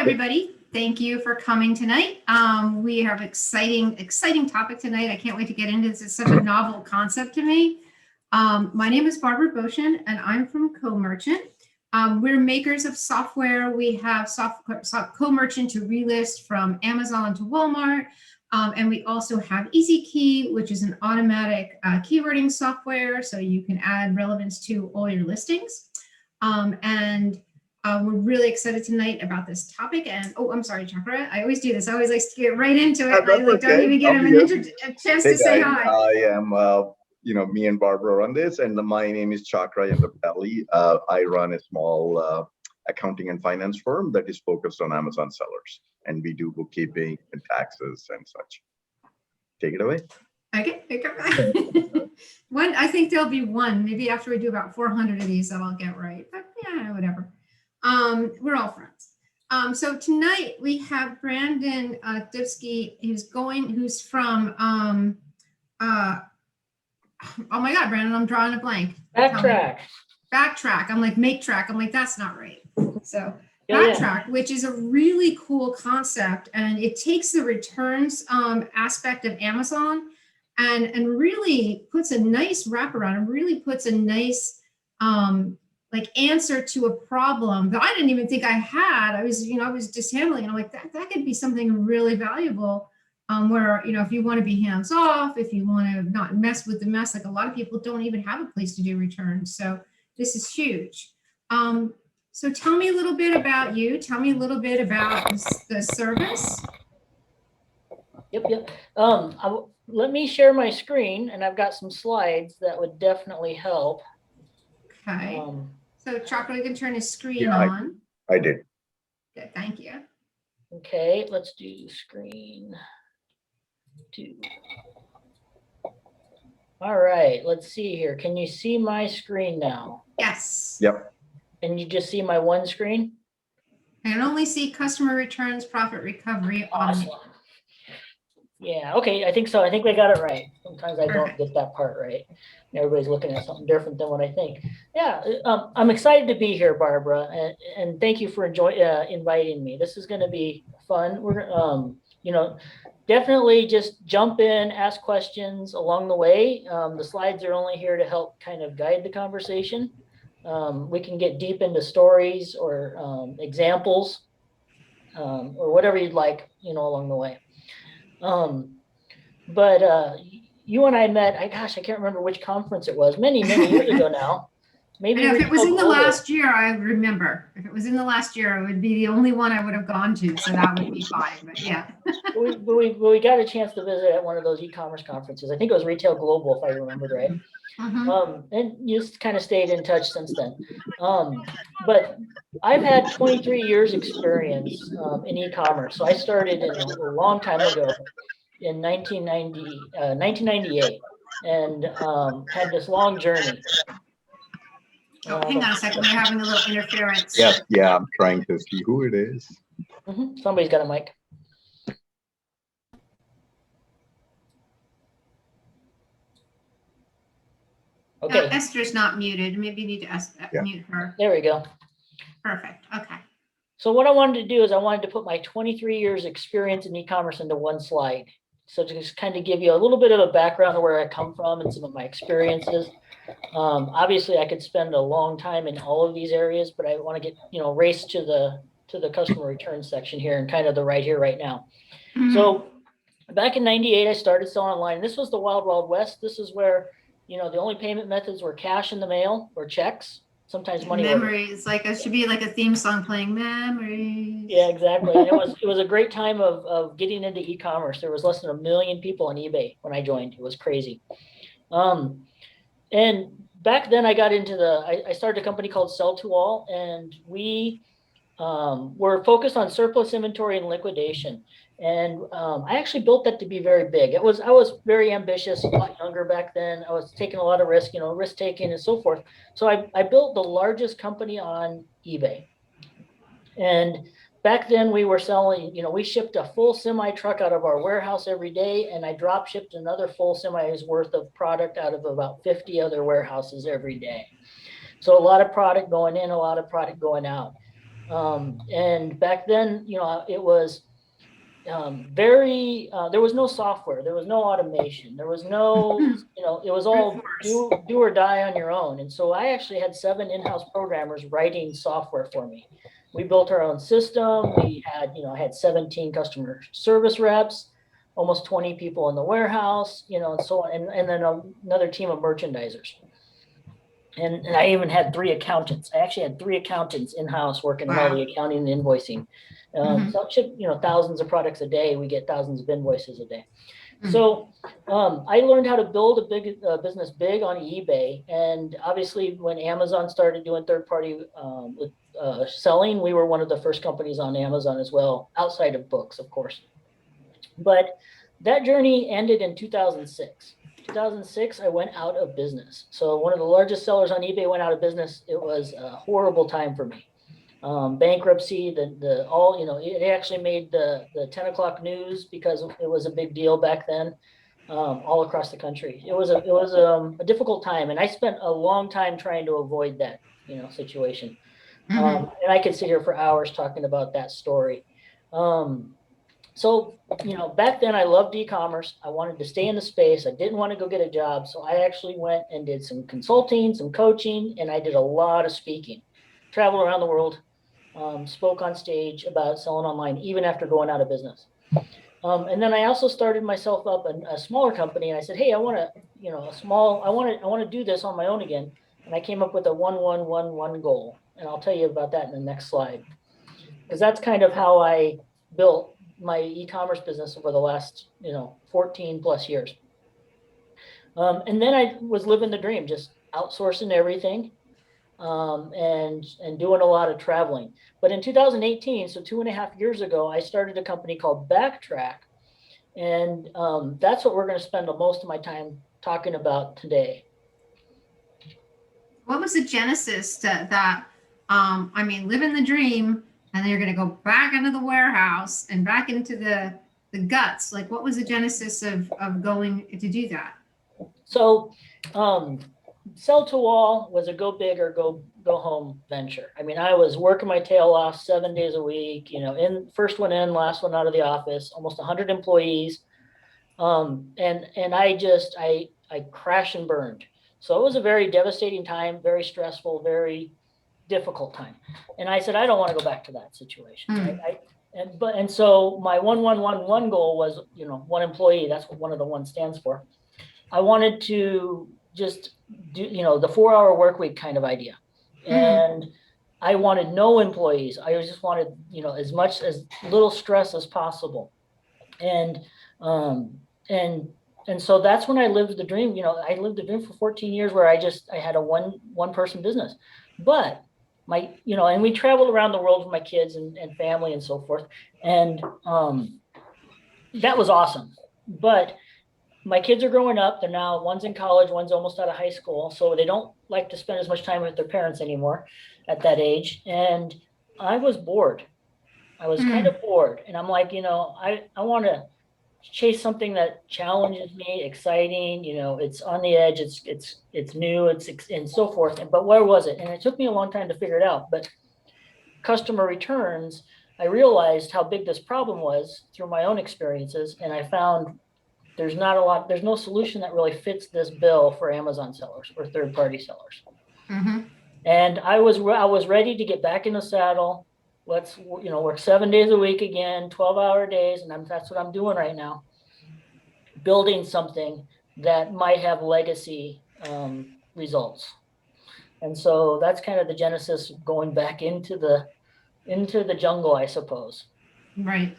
everybody. Thank you for coming tonight. We have exciting topic tonight. I can't wait to get into this. It's such a novel concept to me. My name is Barbara Boshin, and I'm from Co-Merchant. We're makers of software. We have Co-Merchant to relist from Amazon to Walmart. And we also have Easy Key, which is an automatic keywording software, so you can add relevance to all your listings. We're really excited tonight about this topic. And I'm sorry, Chakra. I always do this. I always like to get right into it. I like don't even give him a chance to say hi. I am, me and Barbara run this, and my name is Chakra Yandapalli. I run a small accounting and finance firm that is focused on Amazon sellers, and we do bookkeeping and taxes and such. Take it away. Okay. I think there'll be one, maybe after we do about 400 of these that I'll get right, but yeah, whatever. We're all friends. So tonight we have Brandon Dupsky, who's from, oh my God, Brandon, I'm drawing a blank. Backtrack. I'm like, make track. I'm like, that's not right. So Backtrack, which is a really cool concept, and it takes the returns aspect of Amazon and really puts a nice wraparound and really puts a nice answer to a problem that I didn't even think I had. I was just handling, and I'm like, that could be something really valuable. Where, if you want to be hands off, if you want to not mess with the mess, like a lot of people don't even have a place to do returns. So this is huge. So tell me a little bit about you. Tell me a little bit about the service. Yep. Let me share my screen, and I've got some slides that would definitely help. Okay. So Chakra, you can turn his screen on. I did. Good, thank you. Okay, let's do screen 2. All right, let's see here. Can you see my screen now? Yes. Yep. And you just see my one screen? I can only see customer returns, profit recovery. Awesome. Yeah, okay, I think so. I think we got it right. Sometimes I don't get that part right. Everybody's looking at something different than what I think. Yeah, I'm excited to be here, Barbara, and thank you for inviting me. This is going to be fun. We're, definitely just jump in, ask questions along the way. The slides are only here to help kind of guide the conversation. We can get deep into stories or examples or whatever you'd like, along the way. But you and I met, I can't remember which conference it was, many years ago now. Maybe if it was in the last year, I remember. If it was in the last year, it would be the only one I would have gone to, so that would be fine. But yeah. we got a chance to visit at one of those e-commerce conferences. I think it was Retail Global, if I remembered right. And you kind of stayed in touch since then. But I've had 23 years experience in e-commerce. So I started a long time ago in 1998 and had this long journey. Hang on a second, we're having a little interference. Yeah, I'm trying to see who it is. Somebody's got a mic. Okay. Esther's not muted. Maybe you need to mute her. There we go. Perfect. Okay. So what I wanted to do is I wanted to put my 23 years experience in e-commerce into one slide. So to just kind of give you a little bit of a background of where I come from and some of my experiences. Obviously, I could spend a long time in all of these areas, but I want to get, race to the customer return section here and kind of the right here, right now. So back in 98, I started selling online. This was the wild, wild west. This is where, the only payment methods were cash in the mail or checks, sometimes money. Memories, it should be like a theme song playing Memories. Yeah, exactly. And it was a great time of getting into e-commerce. There was less than 1 million people on eBay when I joined. It was crazy. And back then I got into I started a company called Sell to All, and we were focused on surplus inventory and liquidation. And I actually built that to be very big. I was very ambitious, a lot younger back then. I was taking a lot of risk, risk taking and so forth. So I built the largest company on eBay. And back then we were selling, we shipped a full semi truck out of our warehouse every day, and I drop shipped another full semi's worth of product out of about 50 other warehouses every day. So a lot of product going in, a lot of product going out. And back then, it was there was no software, there was no automation, there was no, it was all do or die on your own. And so I actually had 7 in-house programmers writing software for me. We built our own system. We had, I had 17 customer service reps, almost 20 people in the warehouse, and so on, and then another team of merchandisers. And I even had 3 accountants. I actually had 3 accountants in-house working on all the accounting and invoicing. So it ship, thousands of products a day. We get thousands of invoices a day. So I learned how to build a big business big on eBay. And obviously when Amazon started doing third-party selling, we were one of the first companies on Amazon as well, outside of books, of course. But that journey ended in 2006. 2006, I went out of business. So one of the largest sellers on eBay went out of business. It was a horrible time for me. Bankruptcy, it actually made the 10 o'clock news because it was a big deal back then, all across the country. It was a difficult time, and I spent a long time trying to avoid that, situation. And I could sit here for hours talking about that story. So, back then I loved e-commerce. I wanted to stay in the space. I didn't want to go get a job. So I actually went and did some consulting, some coaching, and I did a lot of speaking. Traveled around the world, spoke on stage about selling online, even after going out of business. And then I also started myself up a smaller company, and I said, hey, I want to do this on my own again. And I came up with a 1-1-1-1 goal. And I'll tell you about that in the next slide. Because that's kind of how I built my e-commerce business over the last, 14 plus years. And then I was living the dream, just outsourcing everything and doing a lot of traveling. But in 2018, so 2.5 years ago, I started a company called Backtrack. And that's what we're going to spend the most of my time talking about today. What was the genesis to that? Living the dream, and then you're going to go back into the warehouse and back into the guts. Like, what was the genesis of going to do that? So, Sell to Wall was a go big or go home venture. I was working my tail off 7 days a week, first one in, last one out of the office, almost 100 employees. And I crashed and burned. So it was a very devastating time, very stressful, very difficult time. And I said, I don't want to go back to that situation. And so my 1-1-1-1 goal was, 1 employee. That's what one of the 1 stands for. I wanted to just do, the 4-hour work week kind of idea. And I wanted no employees. I just wanted, as little stress as possible. And so that's when I lived the dream. I lived the dream for 14 years where I had a one person business. But and we traveled around the world with my kids and family and so forth. And that was awesome. But my kids are growing up. They're now, one's in college, one's almost out of high school. So they don't like to spend as much time with their parents anymore at that age. And I was bored. I was kind of bored. And I'm like, I want to chase something that challenges me, exciting, it's on the edge, it's new, and so forth. But where was it? And it took me a long time to figure it out. But customer returns, I realized how big this problem was through my own experiences. And I found there's no solution that really fits this bill for Amazon sellers or third-party sellers. And I was ready to get back in the saddle. Let's, work 7 days a week again, 12-hour days. And that's what I'm doing right now. Building something that might have legacy results. And so that's kind of the genesis of going back into the jungle, I suppose. Right.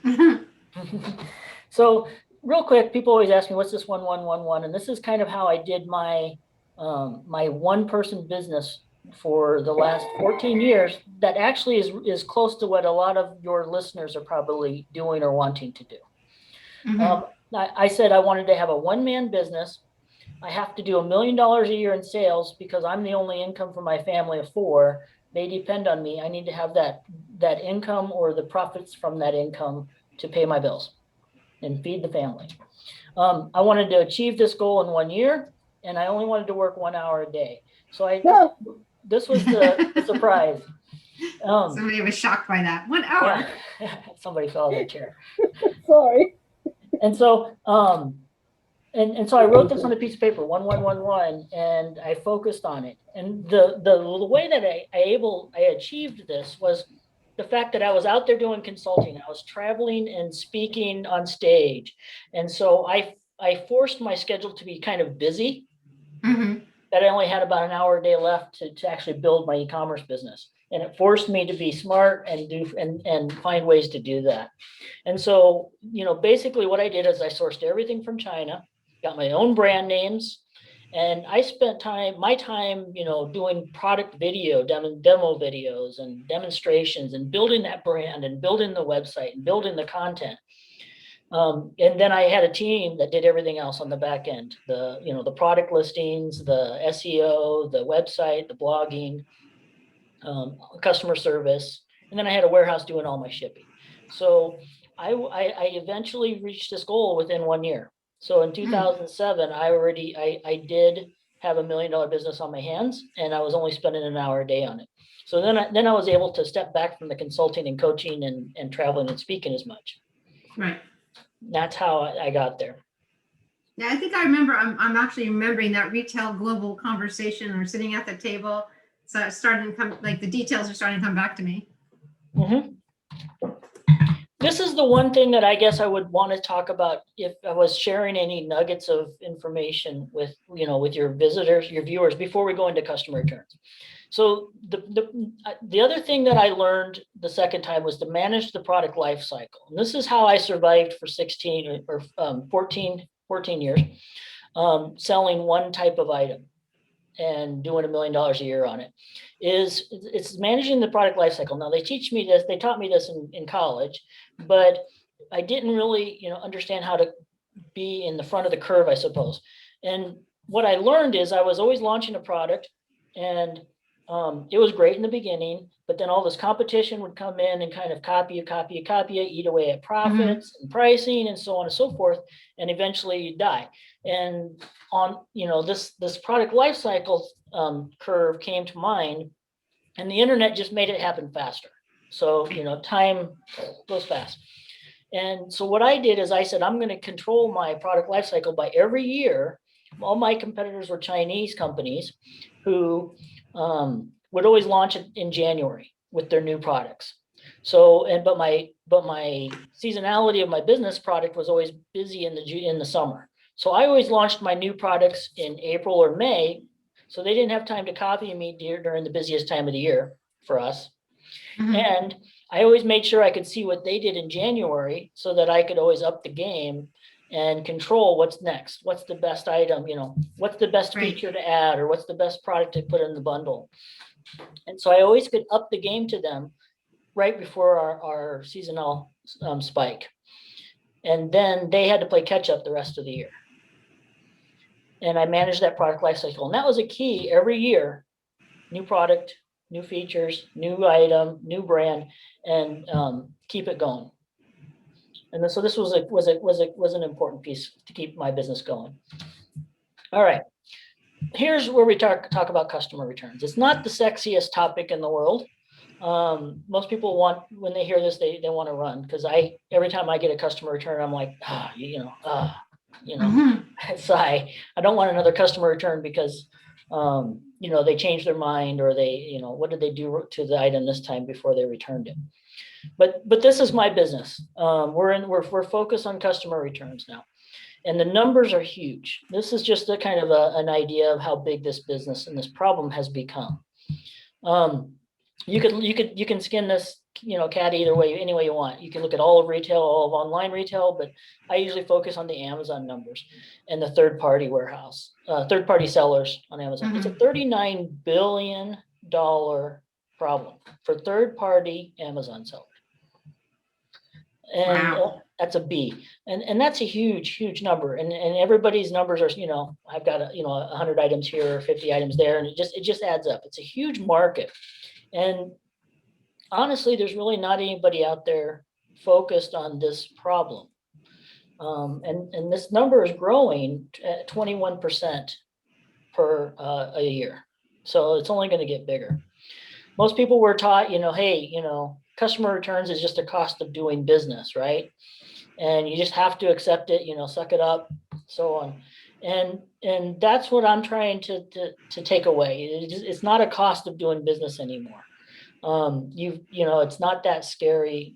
So real quick, people always ask me, what's this 1-1-1-1? And this is kind of how I did my 1-person business for the last 14 years. That actually is close to what a lot of your listeners are probably doing or wanting to do. I said I wanted to have a 1-man business. I have to do $1 million a year in sales because I'm the only income for my family of 4. They depend on me. I need to have that income or the profits from that income to pay my bills and feed the family. I wanted to achieve this goal in 1 year, and I only wanted to work 1 hour a day. So this was the surprise. Somebody was shocked by that. 1 hour. Yeah. Somebody fell in their chair. Sorry. And so, and so I wrote this on a piece of paper, 1111, and I focused on it. And the way that I achieved this was the fact that I was out there doing consulting. I was traveling and speaking on stage. And so I forced my schedule to be kind of busy, that I only had about an hour a day left to actually build my e-commerce business. And it forced me to be smart and find ways to do that. And so, basically what I did is I sourced everything from China, got my own brand names, and I spent my time, doing product video, demo videos and demonstrations and building that brand and building the website and building the content. And then I had a team that did everything else on the back end, the product listings, the SEO, the website, the blogging, customer service. And then I had a warehouse doing all my shipping. So I eventually reached this goal within 1 year. So in 2007, I did have $1 million business on my hands, and I was only spending an hour a day on it. So then I was able to step back from the consulting and coaching and traveling and speaking as much. Right. That's how I got there. Yeah, I think I remember. I'm actually remembering that retail global conversation. We're sitting at the table, so it's starting to come. Like the details are starting to come back to me. This is the one thing that I guess I would want to talk about if I was sharing any nuggets of information with your visitors, your viewers, before we go into customer returns. So the other thing that I learned the second time was to manage the product life cycle. And this is how I survived for 14 years, selling one type of item and doing $1 million a year on it. It's managing the product life cycle. Now they taught me this in college, but I didn't really understand how to be in the front of the curve, I suppose. And what I learned is I was always launching a product, and it was great in the beginning, but then all this competition would come in and kind of copy you, eat away at profits and pricing and so on and so forth, and eventually you die. And on this product life cycle curve came to mind, and the internet just made it happen faster. So time goes fast. And so what I did is I said, I'm going to control my product life cycle by every year. All my competitors were Chinese companies who would always launch it in January with their new products. So, but my seasonality of my business product was always busy in the summer. So I always launched my new products in April or May, so they didn't have time to copy me during the busiest time of the year for us. And I always made sure I could see what they did in January so that I could always up the game and control what's next. What's the best item, what's the best feature to add, or what's the best product to put in the bundle. And so I always could up the game to them right before our seasonal spike. And then they had to play catch up the rest of the year. And I managed that product life cycle. And that was a key every year: new product, new features, new item, new brand, and keep it going. And so this was an important piece to keep my business going. All right, here's where we talk about customer returns. It's not the sexiest topic in the world. Most people when they hear this, they want to run, because every time I get a customer return, I'm like, So I don't want another customer return because they changed their mind, or they, what did they do to the item this time before they returned it? But this is my business. We're focused on customer returns now, and the numbers are huge. This is just a kind of an idea of how big this business and this problem has become. You can skin this cat either way, any way you want. You can look at all of retail, all of online retail, but I usually focus on the Amazon numbers and the third-party sellers on Amazon. It's a $39 billion problem for third-party Amazon sellers. And that's a B. And that's a huge number. And everybody's numbers are, I've got 100 items here, 50 items there, and it just adds up. It's a huge market. And honestly, there's really not anybody out there focused on this problem. And this number is growing at 21% per a year. So it's only going to get bigger. most people were taught, hey, customer returns is just a cost of doing business, right? And you just have to accept it, suck it up, so on. And that's what I'm trying to take away. It's not a cost of doing business anymore. It's not that scary,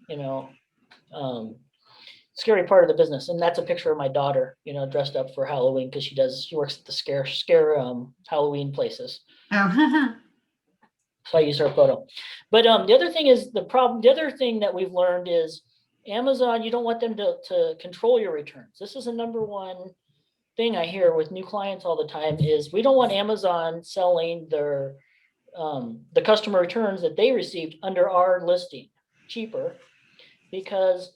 scary part of the business. And that's a picture of my daughter, dressed up for Halloween because she works at the scare Halloween places. Oh, So I use her photo. But the other thing is the other thing that we've learned is Amazon, you don't want them to control your returns. This is the number one thing I hear with new clients all the time is we don't want Amazon selling their the customer returns that they received under our listing cheaper, because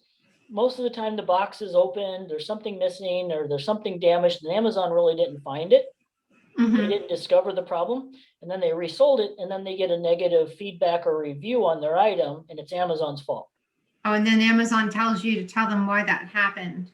most of the time the box is open, there's something missing or there's something damaged and Amazon really didn't find it. They didn't discover the problem, and then they resold it, and then they get a negative feedback or review on their item, and it's Amazon's fault. Oh, and then Amazon tells you to tell them why that happened.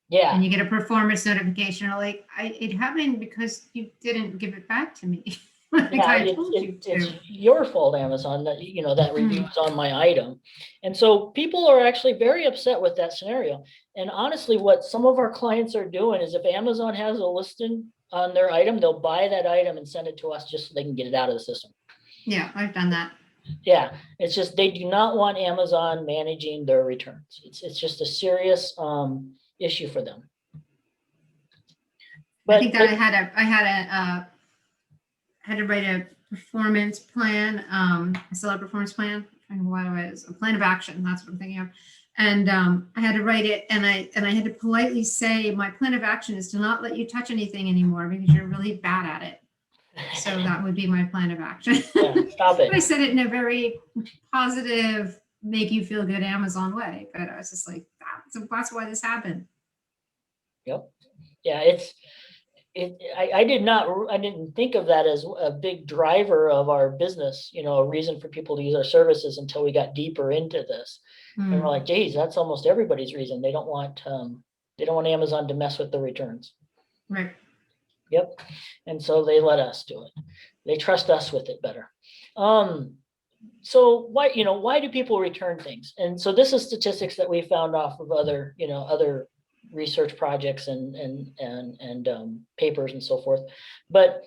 Yeah. And you get a performance notification, or like, it happened because you didn't give it back to me. Like Yeah, I told you to. it's your fault, Amazon, that that review is on my item. And so people are actually very upset with that scenario. And honestly, what some of our clients are doing is if Amazon has a listing on their item, they'll buy that item and send it to us just so they can get it out of the system. Yeah, I've done that. Yeah, it's just they do not want Amazon managing their returns. It's just a serious issue for them. I think that I had to write a performance plan, a seller performance plan. What it was, a plan of action. That's what I'm thinking of. And I had to write it, and I had to politely say, my plan of action is to not let you touch anything anymore because you're really bad at it. So that would be my plan of action. Yeah, stop it. I said it in a very positive, make you feel good Amazon way, but I was just like, that's why this happened. Yep. Yeah, I didn't think of that as a big driver of our business, a reason for people to use our services until we got deeper into this. And we're like, geez, that's almost everybody's reason. They don't want Amazon to mess with the returns. Right. Yep. And so they let us do it. They trust us with it better. So why do people return things? And so this is statistics that we found off of other research projects and papers and so forth. But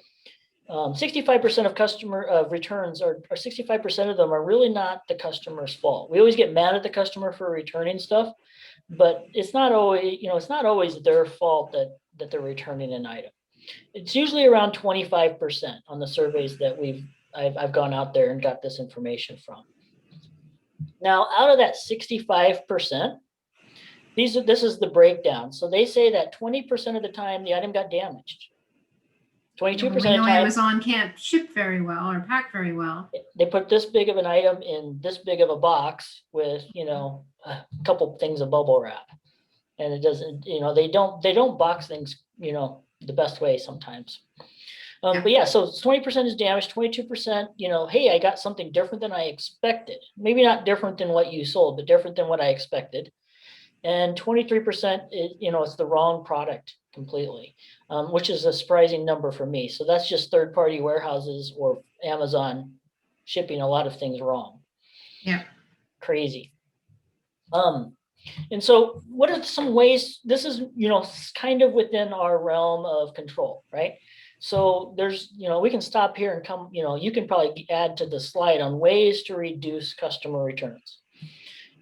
65% of customer returns or 65% of them are really not the customer's fault. We always get mad at the customer for returning stuff, but it's not always their fault that they're returning an item. It's usually around 25% on the surveys that I've gone out there and got this information from. Now, out of that 65%, this is the breakdown. So they say that 20% of the time the item got damaged. 22% of the time, Amazon can't ship very well or pack very well. They put this big of an item in this big of a box with a couple things of bubble wrap, and it doesn't. They don't box things the best way sometimes. But yeah, so 20% is damaged, 22%, hey, I got something different than I expected. Maybe not different than what you sold, but different than what I expected. And 23% is, it's the wrong product completely, which is a surprising number for me. So that's just third-party warehouses or Amazon shipping a lot of things wrong. Yeah. Crazy. And so what are some ways, this is, kind of within our realm of control, right? So there's, we can stop here and come, you can probably add to the slide on ways to reduce customer returns.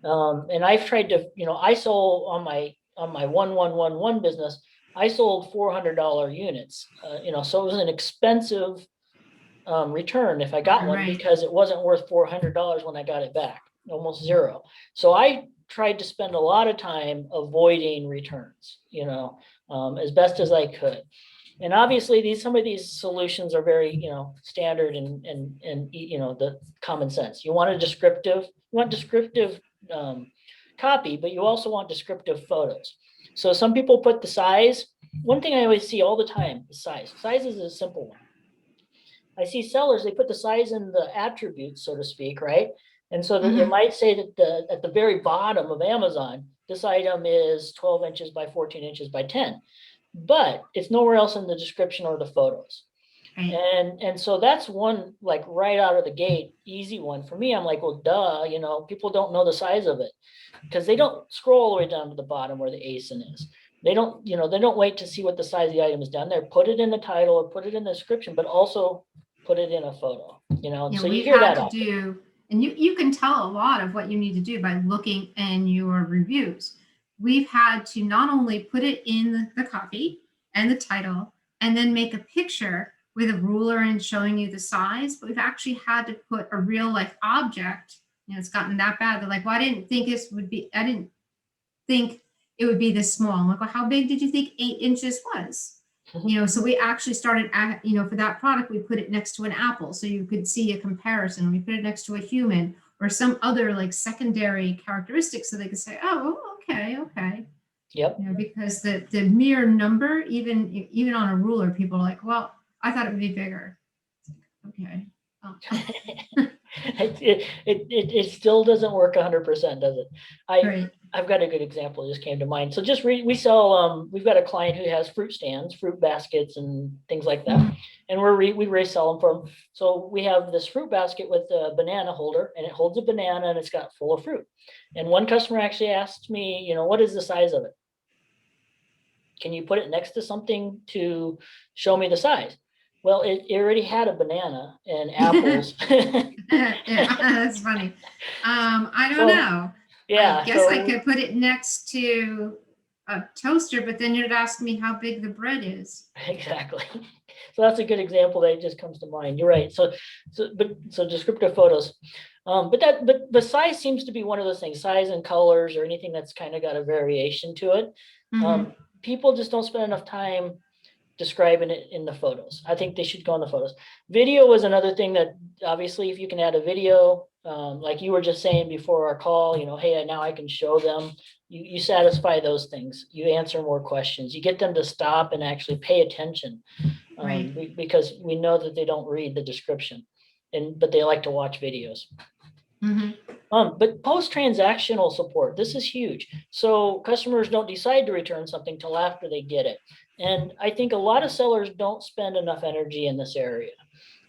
And I've tried to, I sold on my 1111 business, I sold $400 units, so it was an expensive return if I got one, because it wasn't worth $400 when I got it back, almost zero. So I tried to spend a lot of time avoiding returns, as best as I could. And obviously some of these solutions are very, standard and the common sense. You want descriptive copy, but you also want descriptive photos. So some people put the size. One thing I always see all the time is size. Size is a simple one. I see sellers, they put the size in the attributes, so to speak, right? And so it might say that at the very bottom of Amazon, this item is 12 inches by 14 inches by 10, but it's nowhere else in the description or the photos. Right. And so that's one, like right out of the gate, easy one for me. I'm like, well, duh, people don't know the size of it because they don't scroll all the way down to the bottom where the ASIN is. They don't, they don't wait to see what the size of the item is down there. Put it in the title or put it in the description, but also put it in a photo, so you hear that often. And you can tell a lot of what you need to do by looking in your reviews. We've had to not only put it in the copy and the title and then make a picture with a ruler and showing you the size, but we've actually had to put a real life object. It's gotten that bad. They're like, well, I didn't think it would be this small. I'm like, well, how big did you think 8 inches was? So we actually started at, for that product, we put it next to an apple so you could see a comparison. We put it next to a human or some other like secondary characteristics so they could say, oh, okay. Yep. Because the mere number, even on a ruler, people are like, well, I thought it would be bigger. Okay. Oh. It still doesn't work 100%, does it? Right. I've got a good example that just came to mind. So we sell, we've got a client who has fruit stands, fruit baskets and things like that. Mm-hmm. And we resell them for them. So we have this fruit basket with a banana holder and it holds a banana and it's got full of fruit. And one customer actually asked me, what is the size of it? Can you put it next to something to show me the size? Well, it already had a banana and apples. Yeah, that's funny. I don't know. Yeah. I guess I could put it next to a toaster, but then you'd ask me how big the bread is. Exactly. So that's a good example that just comes to mind. You're right. So descriptive photos. But size seems to be one of those things, size and colors or anything that's kind of got a variation to it. Mm-hmm. People just don't spend enough time describing it in the photos. I think they should go in the photos. Video is another thing that obviously if you can add a video, like you were just saying before our call, hey, now I can show them. You satisfy those things. You answer more questions. You get them to stop and actually pay attention, right. Because we know that they don't read the description, but they like to watch videos. Mm-hmm. But post-transactional support, this is huge. So customers don't decide to return something till after they get it. And I think a lot of sellers don't spend enough energy in this area.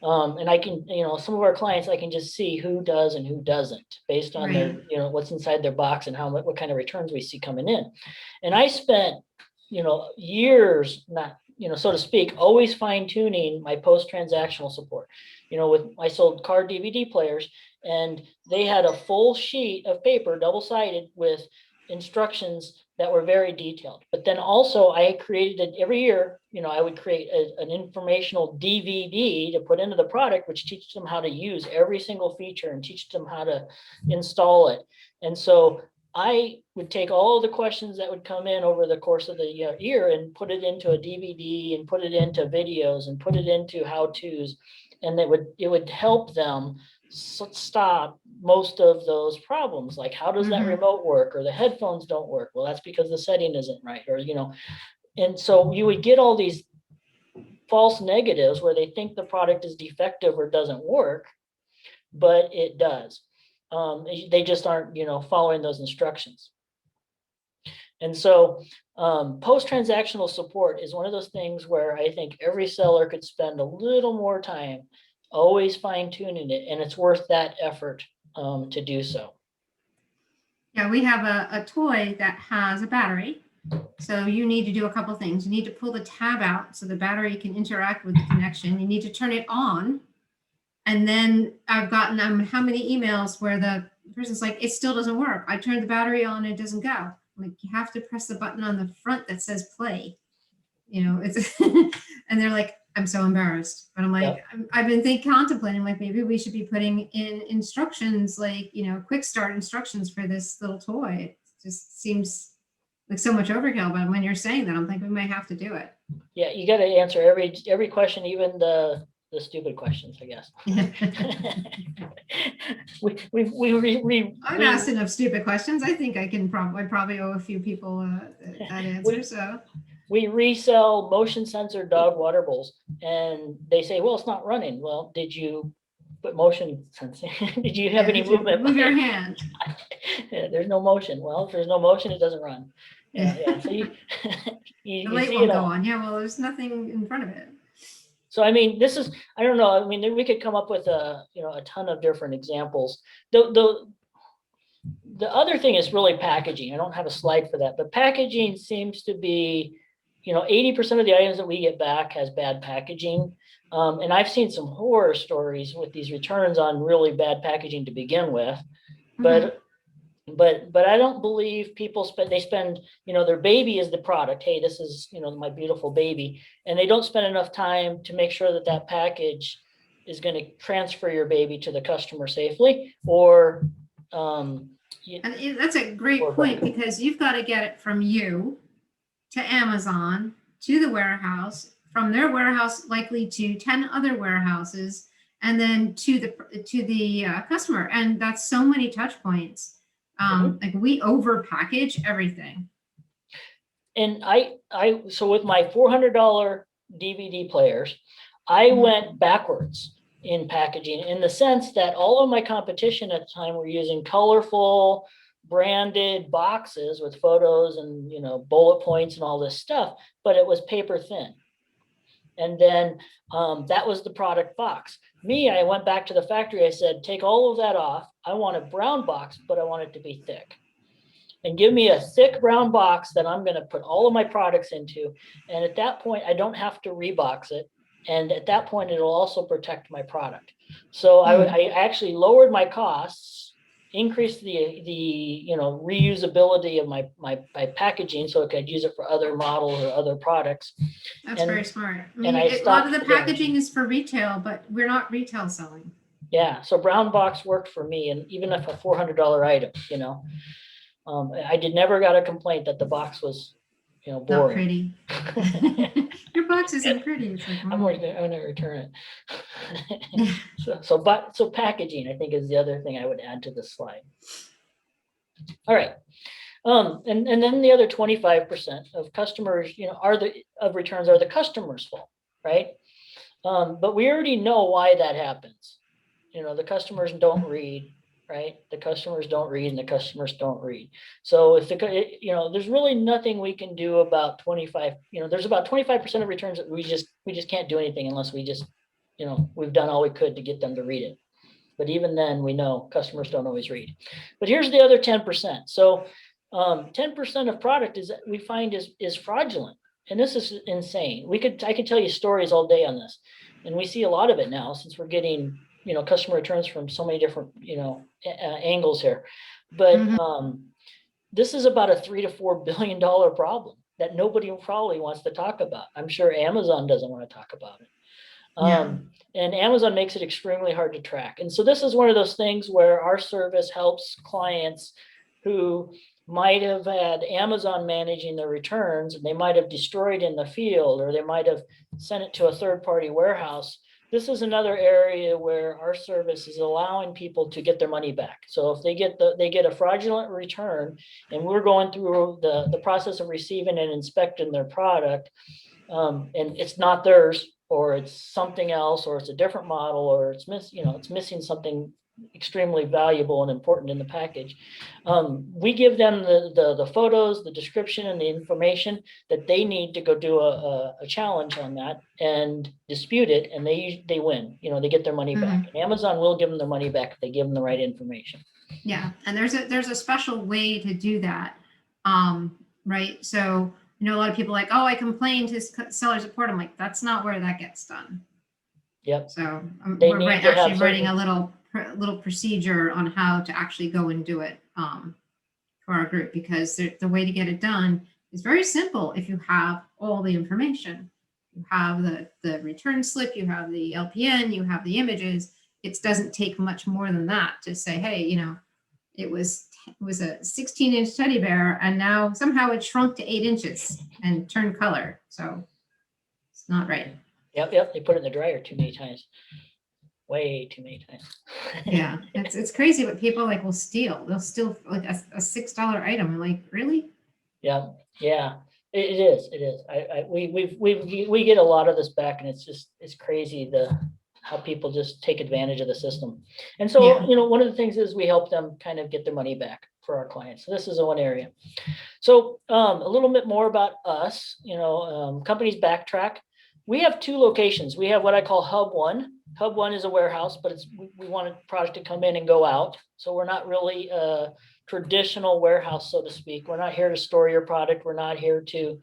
And I can, some of our clients, I can just see who does and who doesn't based on their, what's inside their box and what kind of returns we see coming in. And I spent, years, not, so to speak, always fine tuning my post-transactional support. I sold car DVD players and they had a full sheet of paper, double-sided with instructions that were very detailed. But then also I created every year, I would create an informational DVD to put into the product, which teaches them how to use every single feature and teach them how to install it. And so I would take all the questions that would come in over the course of the year and put it into a DVD and put it into videos and put it into how-tos. And it would help them stop most of those problems. Like, how does that remote work? Or the headphones don't work. Well, that's because the setting isn't right. Or, and so you would get all these false negatives where they think the product is defective or doesn't work, but it does. They just aren't, following those instructions. And so post-transactional support is one of those things where I think every seller could spend a little more time always fine-tuning it, and it's worth that effort to do so. Yeah, we have a toy that has a battery. So you need to do a couple things. You need to pull the tab out so the battery can interact with the connection. You need to turn it on. And then I've gotten how many emails where the person's like, it still doesn't work. I turned the battery on, it doesn't go. I'm like, you have to press the button on the front that says play. It's and they're like, I'm so embarrassed. But I'm like, yep. I've been contemplating, like, maybe we should be putting in instructions, like, quick start instructions for this little toy. It just seems like so much overkill. But when you're saying that, I'm thinking we might have to do it. Yeah, you got to answer every question, even the stupid questions, I guess. I've asked enough stupid questions. I think I probably owe a few people that answer. We resell motion sensor dog water bowls, and they say, well, it's not running. Well, did you put motion sensing? Did you have any movement? Move your hand. Yeah, there's no motion. Well, if there's no motion, it doesn't run. Yeah. So the light won't go on. Yeah, well, there's nothing in front of it. So, I mean, this is, I don't know, I mean, we could come up with a ton of different examples. The other thing is really packaging. I don't have a slide for that, but packaging seems to be, 80% of the items that we get back has bad packaging. And I've seen some horror stories with these returns on really bad packaging to begin with. But I don't believe people spend, their baby is the product. Hey, this is, my beautiful baby. And they don't spend enough time to make sure that that package is going to transfer your baby to the customer safely, or, And that's a great point, because you've got to get it from you to Amazon to the warehouse, from their warehouse likely to 10 other warehouses, and then to the customer. And that's so many touch points. Like, we over package everything. And so with my $400 DVD players, I went backwards in packaging, in the sense that all of my competition at the time were using colorful branded boxes with photos and bullet points and all this stuff, but it was paper thin. And then that was the product box. Me, I went back to the factory. I said, take all of that off. I want a brown box, but I want it to be thick. And give me a thick brown box that I'm going to put all of my products into. And at that point, I don't have to rebox it. And at that point, it'll also protect my product. So I actually lowered my costs, increased the reusability of my packaging, so I could use it for other models or other products. That's very smart. I mean, a lot of the packaging is for retail, but we're not retail selling. Yeah, so brown box worked for me, and even if a $400 item, I never got a complaint that the box was, boring. Not pretty. Your box isn't pretty. It's like, I'm going to return it. So packaging, I think, is the other thing I would add to this slide. All right. And then the other 25% of customers, returns are the customer's fault, right? But we already know why that happens. The customers don't read, right? The customers don't read, and the customers don't read. So if there's really nothing we can do about 25. There's about 25% of returns that we just can't do anything unless we just, we've done all we could to get them to read it. But even then, we know customers don't always read. But here's the other 10%. So 10% of product we find is fraudulent, and this is insane. I could tell you stories all day on this, and we see a lot of it now, since we're getting customer returns from so many different angles here. But this is about a $3 to $4 billion problem that nobody probably wants to talk about. I'm sure Amazon doesn't want to talk about it. And Amazon makes it extremely hard to track. And so this is one of those things where our service helps clients who might have had Amazon managing their returns, and they might have destroyed in the field, or they might have sent it to a third-party warehouse. This is another area where our service is allowing people to get their money back. So if they get a fraudulent return, and we're going through the process of receiving and inspecting their product, and it's not theirs, or it's something else, or it's a different model, or it's missing something extremely valuable and important in the package. We give them the photos, the description, and the information that they need to go do a challenge on that and dispute it, and they win. They get their money back. And Amazon will give them their money back if they give them the right information. Yeah, and there's a special way to do that, right? So a lot of people are like, oh, I complained to seller support. I'm like, that's not where that gets done. Yep. So we're actually writing a little procedure on how to actually go and do it for our group, because the way to get it done is very simple. If you have all the information, you have the return slip, you have the LPN, you have the images. It doesn't take much more than that to say, hey, it was a 16-inch teddy bear, and now somehow it shrunk to 8 inches and turned color. So it's not right. Yep. They put it in the dryer too many times. Way too many times. Yeah, it's crazy what people will steal. They'll steal like a $6 item. I'm like, really? Yeah. It is. We get a lot of this back, and it's crazy how people just take advantage of the system. And so, one of the things is we help them kind of get their money back for our clients. So this is one area. So a little bit more about us. Companies backtrack. We have two locations. We have what I call Hub One. Hub One is a warehouse, but we want a product to come in and go out. So we're not really a traditional warehouse, so to speak. We're not here to store your product. We're not here to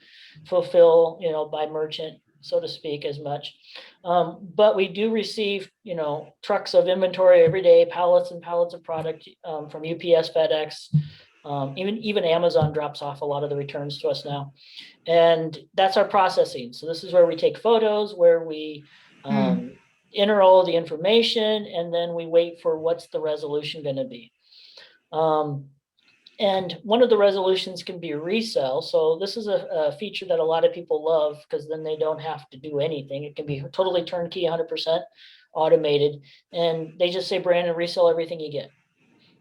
fulfill, by merchant, so to speak, as much. But we do receive, trucks of inventory every day, pallets and pallets of product from UPS, FedEx, even Amazon drops off a lot of the returns to us now. And that's our processing. So this is where we take photos, where we enter all the information, and then we wait for what's the resolution going to be. And one of the resolutions can be resell. So this is a feature that a lot of people love, because then they don't have to do anything. It can be totally turnkey, 100% automated. And they just say, Brandon, resell everything you get.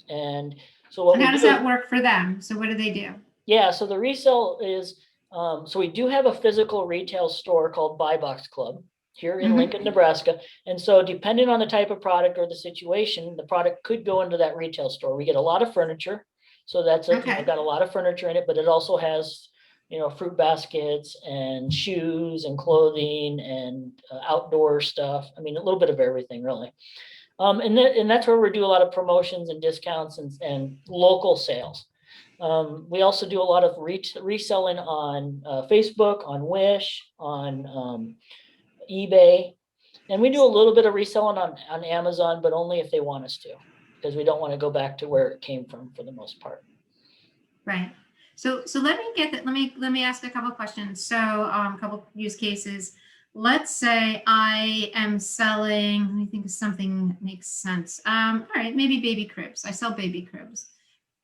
And so what And how does that work for them? So what do they do? Yeah, so the resell is, so we do have a physical retail store called Buy Box Club here in Lincoln, Nebraska. And so depending on the type of product or the situation, the product could go into that retail store. We get a lot of furniture. So that's got a lot of furniture in it, but it also has, fruit baskets and shoes and clothing and outdoor stuff. I mean, a little bit of everything, really. And that's where we do a lot of promotions and discounts and local sales. We also do a lot of reselling on Facebook, on Wish, on eBay. And we do a little bit of reselling on Amazon, but only if they want us to, because we don't want to go back to where it came from for the most part. Right. So let me get that. Let me ask a couple of questions. So a couple of use cases. Let's say I am selling, let me think of something that makes sense. All right, maybe baby cribs. I sell baby cribs.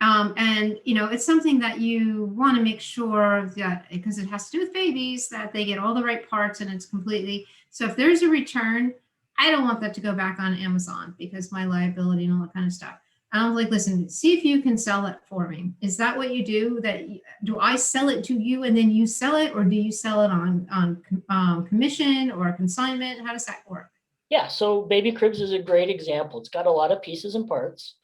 And it's something that you want to make sure that, because it has to do with babies, that they get all the right parts and it's completely. So if there's a return, I don't want that to go back on Amazon, because my liability and all that kind of stuff. I was like, listen, see if you can sell it for me. Is that what you do? Do I sell it to you and then you sell it, or do you sell it on commission or consignment? How does that work? Yeah, so baby cribs is a great example. It's got a lot of pieces and parts.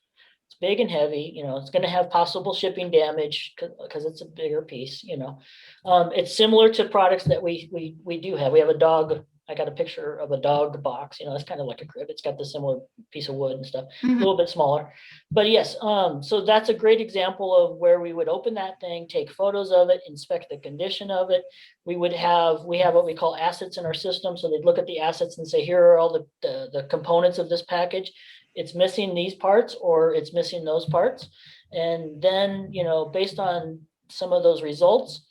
It's big and heavy. It's going to have possible shipping damage because it's a bigger piece. It's similar to products that we do have. We have a dog. I got a picture of a dog box. It's kind of like a crib. It's got the similar piece of wood and stuff, a little bit smaller. But yes, so that's a great example of where we would open that thing, take photos of it, inspect the condition of it. We have what we call assets in our system. So they'd look at the assets and say, here are all the components of this package. It's missing these parts, or it's missing those parts. And then, based on some of those results,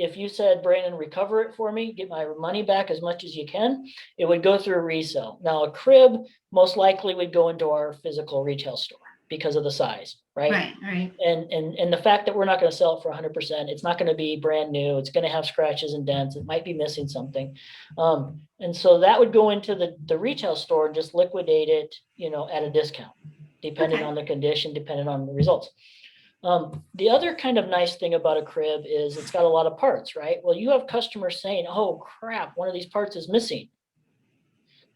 if you said, Brandon, recover it for me, get my money back as much as you can, it would go through a resell. Now, a crib most likely would go into our physical retail store because of the size, right? Right. And the fact that we're not going to sell it for 100%, it's not going to be brand new. It's going to have scratches and dents. It might be missing something. And so that would go into the retail store and just liquidate it, at a discount, depending on the condition, depending on the results. The other kind of nice thing about a crib is it's got a lot of parts, right? Well, you have customers saying, oh crap, one of these parts is missing.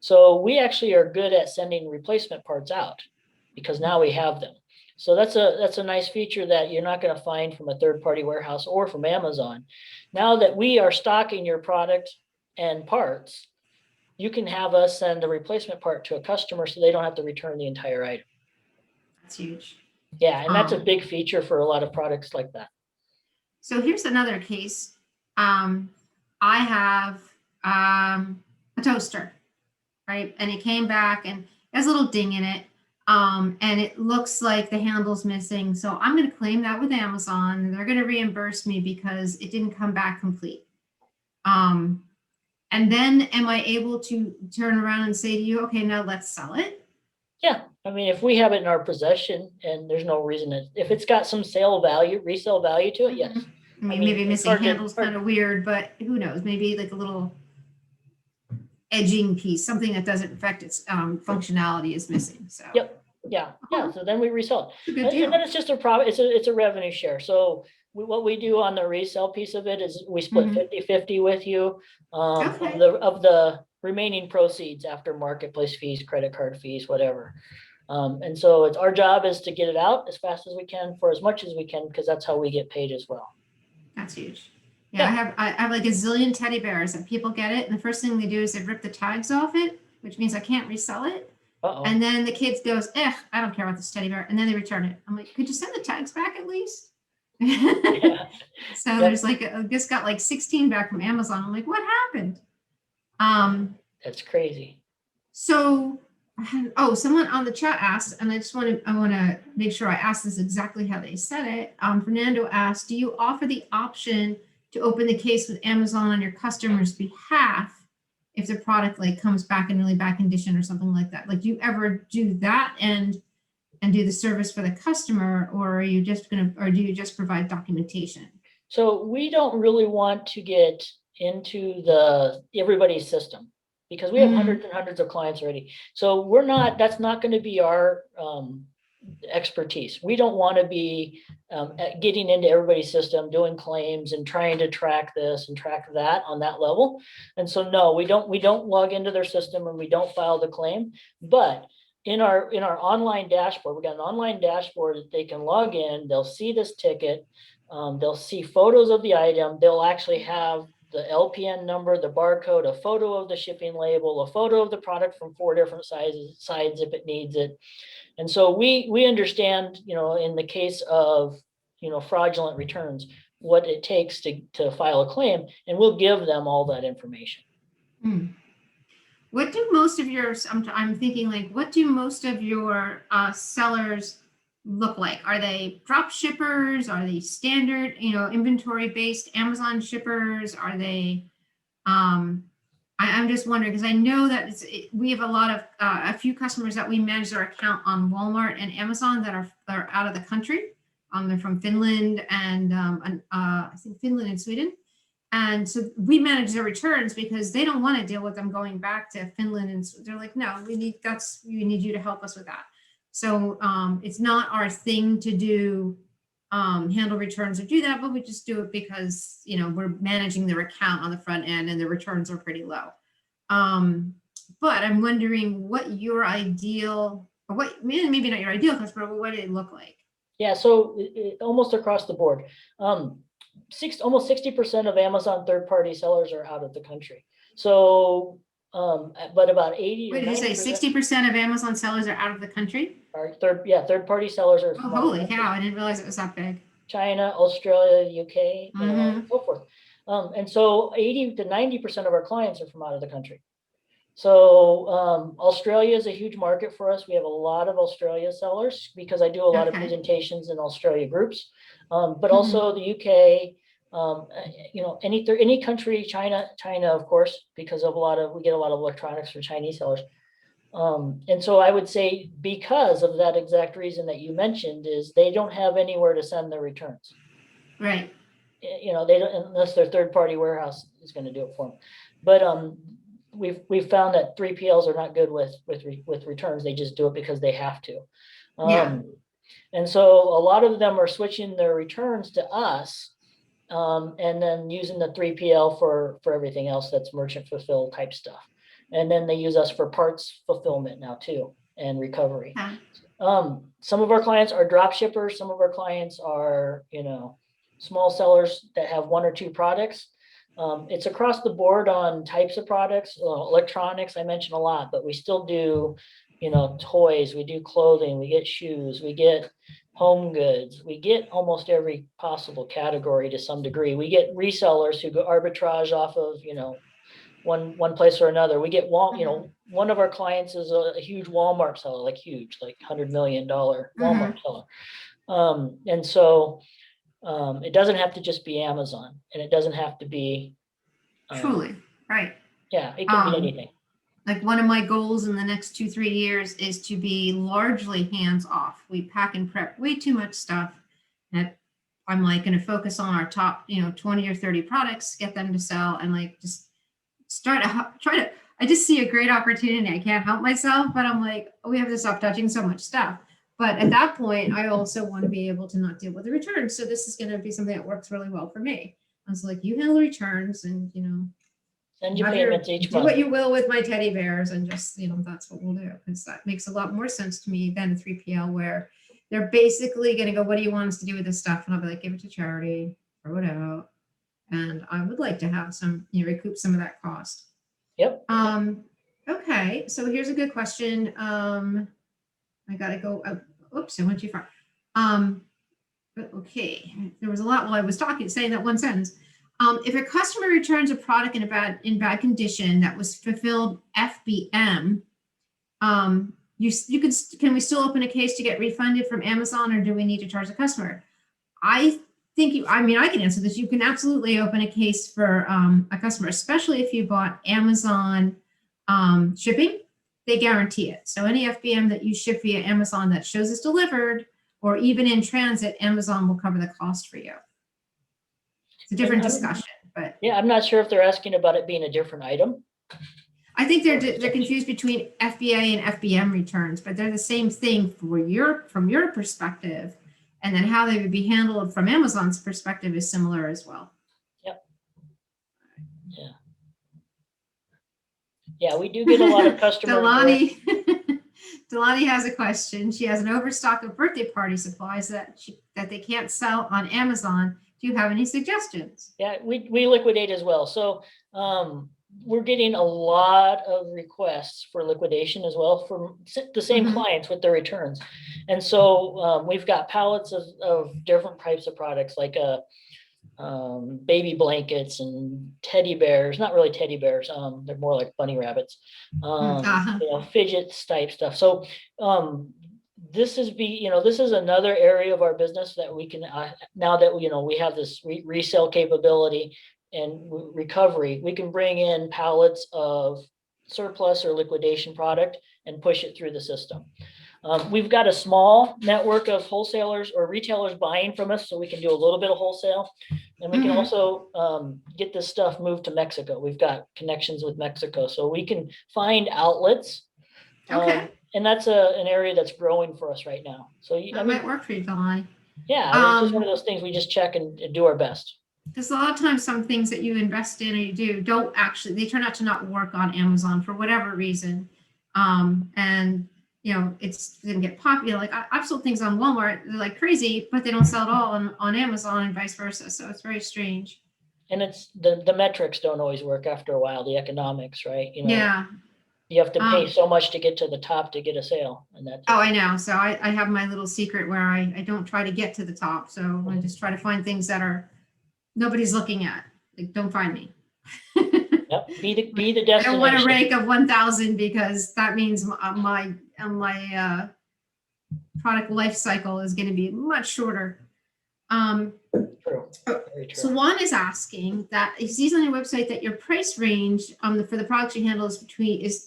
So we actually are good at sending replacement parts out, because now we have them. So that's a nice feature that you're not going to find from a third-party warehouse or from Amazon. Now that we are stocking your product and parts, you can have us send a replacement part to a customer so they don't have to return the entire item. That's huge. Yeah, and that's a big feature for a lot of products like that. So here's another case. I have a toaster, right? And it came back and there's a little ding in it. And it looks like the handle's missing. So I'm going to claim that with Amazon. They're going to reimburse me because it didn't come back complete. And then am I able to turn around and say to you, okay, now let's sell it? Yeah, I mean, if we have it in our possession and there's no reason if it's got some resale value to it, yes. I mean, maybe missing handle's kind of weird, but who knows? Maybe like a little edging piece, something that doesn't affect its functionality is missing. So. Yep. Yeah. So then we resell it. Good deal. And then it's just it's a revenue share. So what we do on the resale piece of it is we split 50-50 with you of the remaining proceeds after marketplace fees, credit card fees, whatever. And so it's our job is to get it out as fast as we can for as much as we can, because that's how we get paid as well. That's huge. Yeah, I have like a zillion teddy bears and people get it. And the first thing they do is they rip the tags off it, which means I can't resell it. Uh-oh. And then the kids goes, I don't care about this teddy bear. And then they return it. I'm like, could you send the tags back at least? Yeah. So Yep. there's like, I just got like 16 back from Amazon. I'm like, what happened? That's crazy. So, someone on the chat asked, and I want to make sure I ask this exactly how they said it. Fernando asked, do you offer the option to open the case with Amazon on your customer's behalf if the product like comes back in really bad condition or something like that? Like, do you ever do that and do the service for the customer, or are you just or do you just provide documentation? So we don't really want to get into everybody's system because we have hundreds and hundreds of clients already. So that's not going to be our expertise. We don't want to be getting into everybody's system, doing claims and trying to track this and track that on that level. And so no, we don't log into their system and we don't file the claim. But in our online dashboard, we got an online dashboard that they can log in. They'll see this ticket. They'll see photos of the item. They'll actually have the LPN number, the barcode, a photo of the shipping label, a photo of the product from 4 different sides if it needs it. And so we understand, in the case of, fraudulent returns, what it takes to file a claim, and we'll give them all that information. What do most of your, I'm thinking like, what do most of your sellers look like? Are they drop shippers? Are they standard, inventory based Amazon shippers? Are they, I'm just wondering, because I know that we have a few customers that we manage their account on Walmart and Amazon that are out of the country. They're from Finland and I think Finland and Sweden. And so we manage their returns because they don't want to deal with them going back to Finland. And they're like, no, we need you to help us with that. So it's not our thing to do, handle returns or do that, but we just do it because, we're managing their account on the front end and the returns are pretty low. But I'm wondering what your ideal, or what, maybe not your ideal customer, but what did it look like? Yeah, so almost across the board. Almost 60% of Amazon third-party sellers are out of the country. So, but about 80. What did you say? 60% of Amazon sellers are out of the country? Third-party sellers are. Oh, holy cow! I didn't realize it was that big. China, Australia, UK, and so forth. And so 80 to 90% of our clients are from out of the country. So Australia is a huge market for us. We have a lot of Australia sellers because I do a lot of presentations in Australia groups, but also the UK, any country, China, of course, because we get a lot of electronics from Chinese sellers. And so I would say because of that exact reason that you mentioned is they don't have anywhere to send their returns. Right. They don't, unless their third-party warehouse is going to do it for them. But we've found that 3PLs are not good with returns. They just do it because they have to. And so a lot of them are switching their returns to us, and then using the 3PL for everything else that's merchant fulfill type stuff. And then they use us for parts fulfillment now too, and recovery. Some of our clients are drop shippers. Some of our clients are, small sellers that have 1 or 2 products. It's across the board on types of products. Electronics, I mentioned a lot, but we still do, toys, we do clothing, we get shoes, we get home goods, we get almost every possible category to some degree. We get resellers who go arbitrage off of, one place or another. We get one of our clients is a huge Walmart seller, like $100 million Walmart seller. And so it doesn't have to just be Amazon, and it doesn't have to be truly right. Yeah, it can be anything. Like one of my goals in the next 2-3 years is to be largely hands off. We pack and prep way too much stuff, and I'm like going to focus on our top 20 or 30 products, get them to sell, and like just try to I just see a great opportunity. I can't help myself, but I'm like, we have to stop touching so much stuff. But at that point, I also want to be able to not deal with the returns. So this is going to be something that works really well for me. I was like, you handle returns and, send your payments each do month. what you will with my teddy bears, and just, that's what we'll do. Because that makes a lot more sense to me than a 3PL where they're basically going to go, what do you want us to do with this stuff? And I'll be like, give it to charity or whatever. And I would like to have some, recoup some of that cost. Yep. Okay, so here's a good question. I gotta go. Oops, I went too far. Okay, there was a lot while I was talking, saying that one sentence. If a customer returns a product in bad condition that was fulfilled FBM, can we still open a case to get refunded from Amazon, or do we need to charge the customer? I think I can answer this. You can absolutely open a case for a customer, especially if you bought Amazon shipping. They guarantee it. So any FBM that you ship via Amazon that shows it's delivered, or even in transit, Amazon will cover the cost for you. It's a different discussion, but yeah, I'm not sure if they're asking about it being a different item. I think they're confused between FBA and FBM returns, but they're the same thing from your perspective, and then how they would be handled from Amazon's perspective is similar as well. Yep. Yeah. Yeah, we do get a lot of customers. Delani has a question. She has an overstock of birthday party supplies that they can't sell on Amazon. Do you have any suggestions? Yeah, we liquidate as well. So we're getting a lot of requests for liquidation as well from the same clients with their returns. And so we've got pallets of different types of products, like baby blankets and teddy bears, not really teddy bears. They're more like bunny rabbits, fidgets type stuff. So this is another area of our business that we can, now that we have this resale capability and recovery, we can bring in pallets of surplus or liquidation product and push it through the system. We've got a small network of wholesalers or retailers buying from us, so we can do a little bit of wholesale, and we can also get this stuff moved to Mexico. We've got connections with Mexico, so we can find outlets. Okay. And that's an area that's growing for us right now. So that might work for you, Delani. Yeah, it's just one of those things we just check and do our best. Because a lot of times some things that you invest in or you do don't actually, they turn out to not work on Amazon for whatever reason. And it's going to get popular. Like I've sold things on Walmart, they're like crazy, but they don't sell at all on Amazon and vice versa. So it's very strange. And it's the metrics don't always work after a while, the economics, right? Yeah. You have to pay so much to get to the top to get a sale. And that's I know. So I have my little secret where I don't try to get to the top. So I just try to find things that are nobody's looking at. Like, don't find me. Yep. Be the destination. I don't want a rank of 1,000 because that means my product life cycle is going to be much shorter. True. Very true. So Juan is asking that he sees on your website that your price range for the products you handle is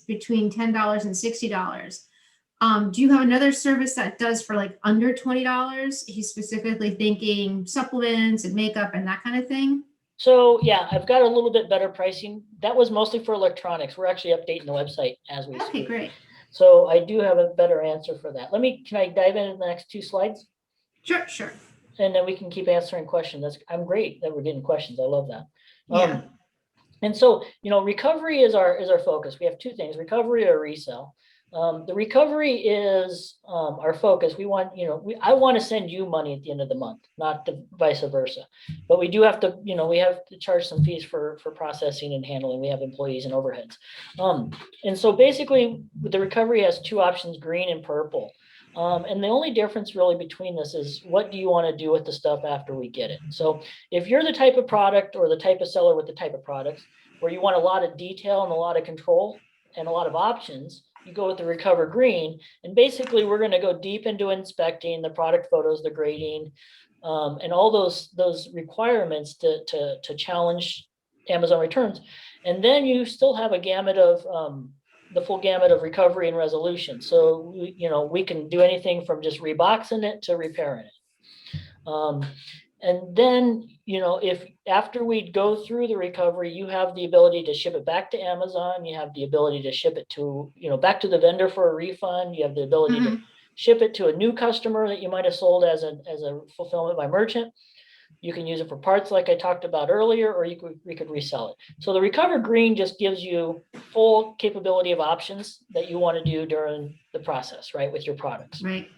between $10 and $60. Do you have another service that does for like under $20? He's specifically thinking supplements and makeup and that kind of thing. So yeah, I've got a little bit better pricing. That was mostly for electronics. We're actually updating the website as we speak. Okay, great. So I do have a better answer for that. Can I dive into the next 2 slides? Sure. And then we can keep answering questions. I'm great that we're getting questions. I love that. Yeah. And so, recovery is our focus. We have 2 things, recovery or resell. The recovery is our focus. We want, I want to send you money at the end of the month, not the vice versa. But we do have to, we have to charge some fees for processing and handling. We have employees and overheads. And so basically the recovery has 2 options, green and purple. And the only difference really between this is what do you want to do with the stuff after we get it? So if you're the type of product or the type of seller with the type of products where you want a lot of detail and a lot of control and a lot of options, you go with the recover green. And basically we're going to go deep into inspecting the product photos, the grading, and all those requirements to challenge Amazon returns. And then you still have a gamut of the full gamut of recovery and resolution. So, we can do anything from just reboxing it to repairing it. And then, if after we go through the recovery, you have the ability to ship it back to Amazon, you have the ability to ship it to, back to the vendor for a refund, you have the ability to ship it to a new customer that you might have sold as a fulfillment by merchant. You can use it for parts like I talked about earlier, or we could resell it. So the Recover Green just gives you full capability of options that you want to do during the process, right, with your products. Right.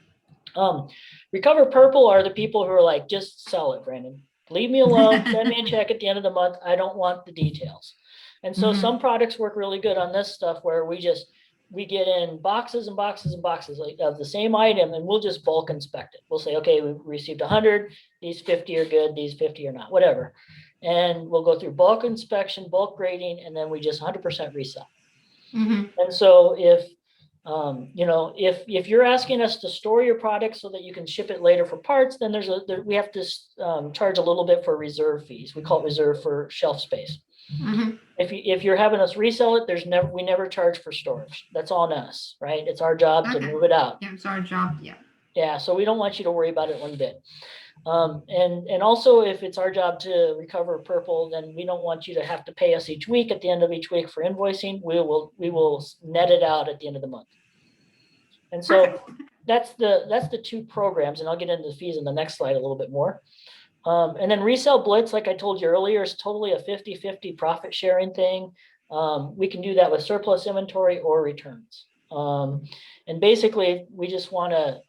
Recover Purple are the people who are like, just sell it, Brandon. Leave me alone, send me a check at the end of the month. I don't want the details. And so some products work really good on this stuff where we get in boxes and boxes and boxes like of the same item, and we'll just bulk inspect it. We'll say, okay, we received 100, these 50 are good, these 50 are not, whatever. And we'll go through bulk inspection, bulk grading, and then we just 100% resell. And so if you're asking us to store your product so that you can ship it later for parts, then we have to charge a little bit for reserve fees. We call it reserve for shelf space. If you're having us resell it, we never charge for storage. That's on us, right? It's our job to move it out. Yeah, it's our job. Yeah. Yeah. So we don't want you to worry about it one bit. And also if it's our job to recover purple, then we don't want you to have to pay us each week at the end of each week for invoicing. We will net it out at the end of the month. And so that's the two programs, and I'll get into the fees in the next slide a little bit more. And then Resell Blitz, like I told you earlier, is totally a 50-50 profit sharing thing. We can do that with surplus inventory or returns. And basically we just want to,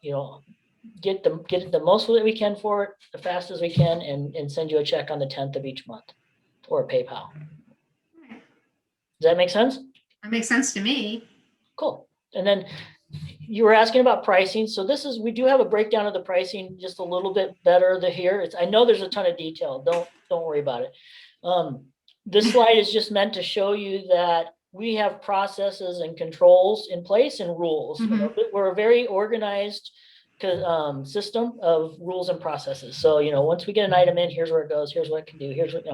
get the most that we can for it, the fastest we can, and send you a check on the 10th of each month or PayPal. Does that make sense? That makes sense to me. Cool. And then you were asking about pricing. So we do have a breakdown of the pricing just a little bit better here. I know there's a ton of detail. Don't worry about it. This slide is just meant to show you that we have processes and controls in place and rules. We're a very organized system of rules and processes. So, once we get an item in, here's where it goes, here's what it can do, here's what,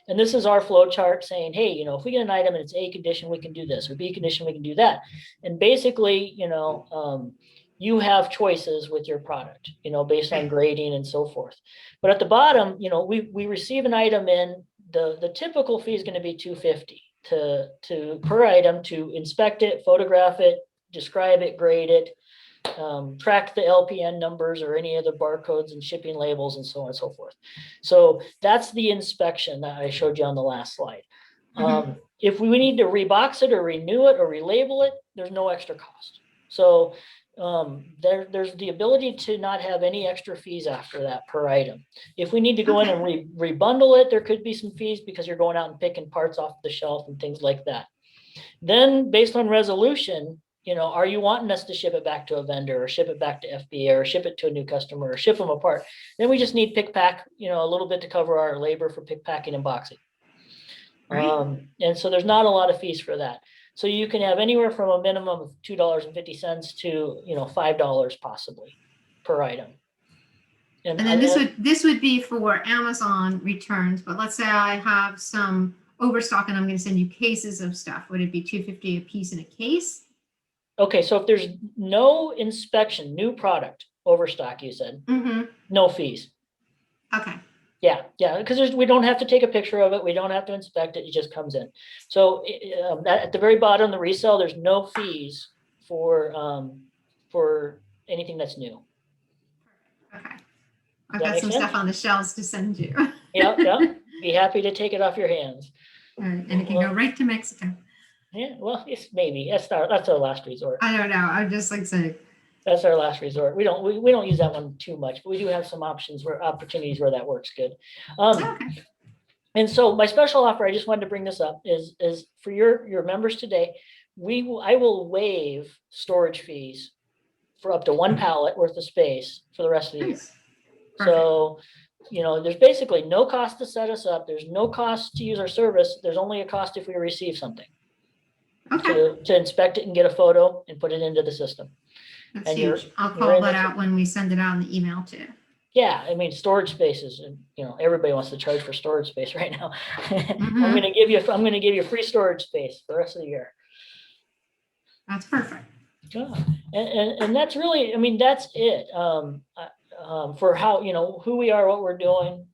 and this is our flow chart saying, hey, if we get an item and it's A condition, we can do this, or B condition, we can do that. And basically, you have choices with your product, based on grading and so forth. But at the bottom, we receive an item in, the typical fee is going to be $250 to per item to inspect it, photograph it, describe it, grade it, track the LPN numbers or any other barcodes and shipping labels and so on and so forth. So that's the inspection that I showed you on the last slide. If we need to rebox it or renew it or relabel it, there's no extra cost. So there's the ability to not have any extra fees after that per item. If we need to go in and rebundle it, there could be some fees because you're going out and picking parts off the shelf and things like that. Then based on resolution, are you wanting us to ship it back to a vendor or ship it back to FBA or ship it to a new customer or ship them apart? Then we just need pick pack, a little bit to cover our labor for pick packing and boxing. And so there's not a lot of fees for that. So you can have anywhere from a minimum of $2.50 to, $5 possibly per item. And then this would be for Amazon returns, but let's say I have some overstock and I'm going to send you cases of stuff. Would it be $2.50 a piece in a case? Okay, so if there's no inspection, new product overstock, you said, no fees. Okay. Yeah, because we don't have to take a picture of it. We don't have to inspect it. It just comes in. So at the very bottom, the resell, there's no fees for anything that's new. Okay. I've got some stuff on the shelves to send you. Yeah. Be happy to take it off your hands. And it can go right to Mexico. Yeah, well, that's our last resort. I don't know. I'm just saying. That's our last resort. We don't use that one too much, but we do have some opportunities where that works good. Okay. And so my special offer, I just wanted to bring this up, is for your members today. I will waive storage fees for up to 1 pallet worth of space for the rest of the year. Perfect. So, there's basically no cost to set us up. There's no cost to use our service. There's only a cost if we receive something. Okay. To inspect it and get a photo and put it into the system. That's huge. I'll call that out when we send it out in the email too. Yeah, storage spaces, everybody wants to charge for storage space right now. I'm going to give you free storage space for the rest of the year. That's perfect. Yeah. And that's really, that's it. For how, who we are, what we're doing.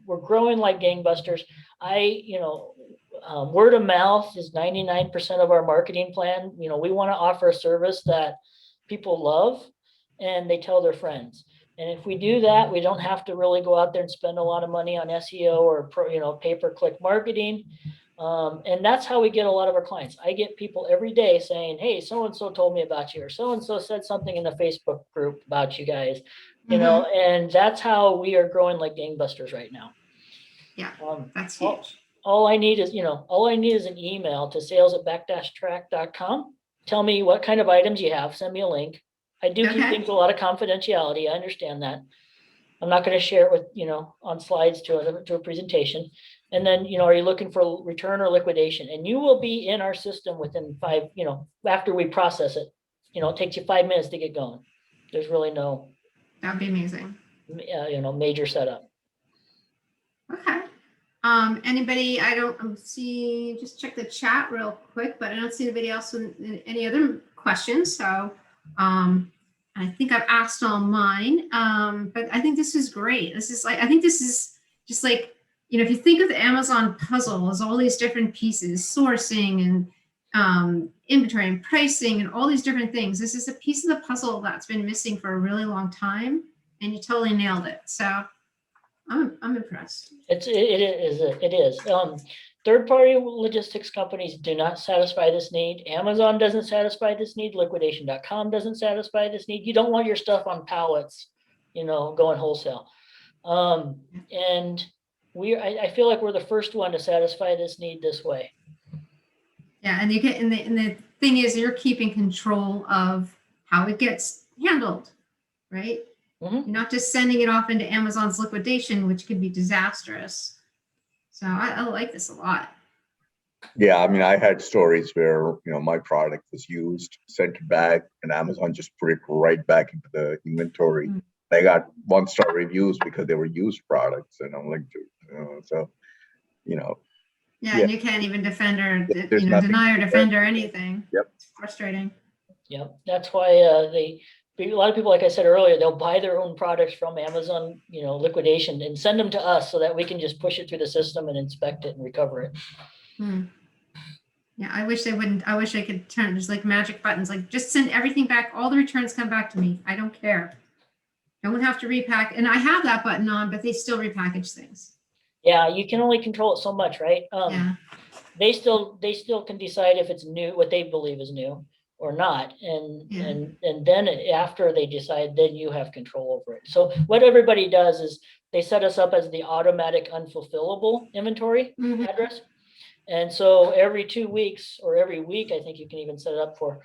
We're growing like gangbusters. Word of mouth is 99% of our marketing plan. We want to offer a service that people love and they tell their friends. And if we do that, we don't have to really go out there and spend a lot of money on SEO or pay-per-click marketing. And that's how we get a lot of our clients. I get people every day saying, hey, so-and-so told me about you, or so-and-so said something in the Facebook group about you guys. and that's how we are growing like gangbusters right now. Yeah, that's all- huge. All I need is, an email to sales@backtrack.com. Tell me what kind of items you have. Send me a link. I do keep Okay. things a lot of confidentiality. I understand that. I'm not going to share it with, on slides to a presentation. And then, are you looking for return or liquidation? And you will be in our system within 5, after we process it. It takes you 5 minutes to get going. There's really no, That'd be amazing. major setup. Okay. Anybody, I don't see, just check the chat real quick, but I don't see anybody else with any other questions. So, I think I've asked all mine. But I think this is great. I think this is just like, if you think of the Amazon puzzle as all these different pieces, sourcing and inventory and pricing and all these different things, this is a piece of the puzzle that's been missing for a really long time, and you totally nailed it. So I'm impressed. It is. Third-party logistics companies do not satisfy this need. Amazon doesn't satisfy this need. Liquidation.com doesn't satisfy this need. You don't want your stuff on pallets, going wholesale. And I feel like we're the first one to satisfy this need this way. Yeah, and the thing is, you're keeping control of how it gets handled, right? Mm-hmm. You're not just sending it off into Amazon's liquidation, which could be disastrous. So I like this a lot. Yeah, I mean, I had stories where, my product was used, sent it back, and Amazon just put it right back into the inventory. Mm. They got 1-star reviews because they were used products. And I'm like, Yeah, and you can't even defend or There's nothing deny or to defend or anything. Yep. It's frustrating. Yep. That's why a lot of people, like I said earlier, they'll buy their own products from Amazon, liquidation, and send them to us so that we can just push it through the system and inspect it and recover it. Yeah, I wish they wouldn't. I wish I could turn just like magic buttons, like just send everything back. All the returns come back to me. I don't care. Don't have to repack. And I have that button on, but they still repackage things. Yeah, you can only control it so much, right? Yeah. They still can decide if it's new, what they believe is new or not. And then after they decide, then you have control over it. So what everybody does is they set us up as the automatic unfulfillable inventory address. And so every 2 weeks or every week, I think you can even set it up for,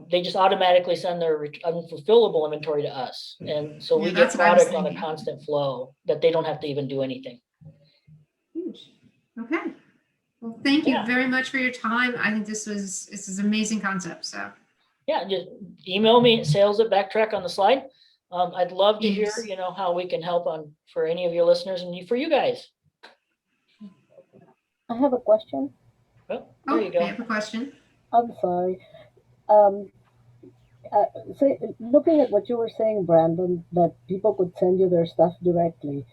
they just automatically send their unfulfillable inventory to us. And so we get product on a constant flow that they don't have to even do anything. Huge. Okay. Well, thank you very much for your time. I think this is an amazing concept. So yeah, just email me at sales@backtrack on the slide. I'd love to hear, how we can help for any of your listeners and for you guys. I have a question. Well, there you go. I have a question. I'm sorry. Looking at what you were saying, Brandon, that people could send you their stuff directly.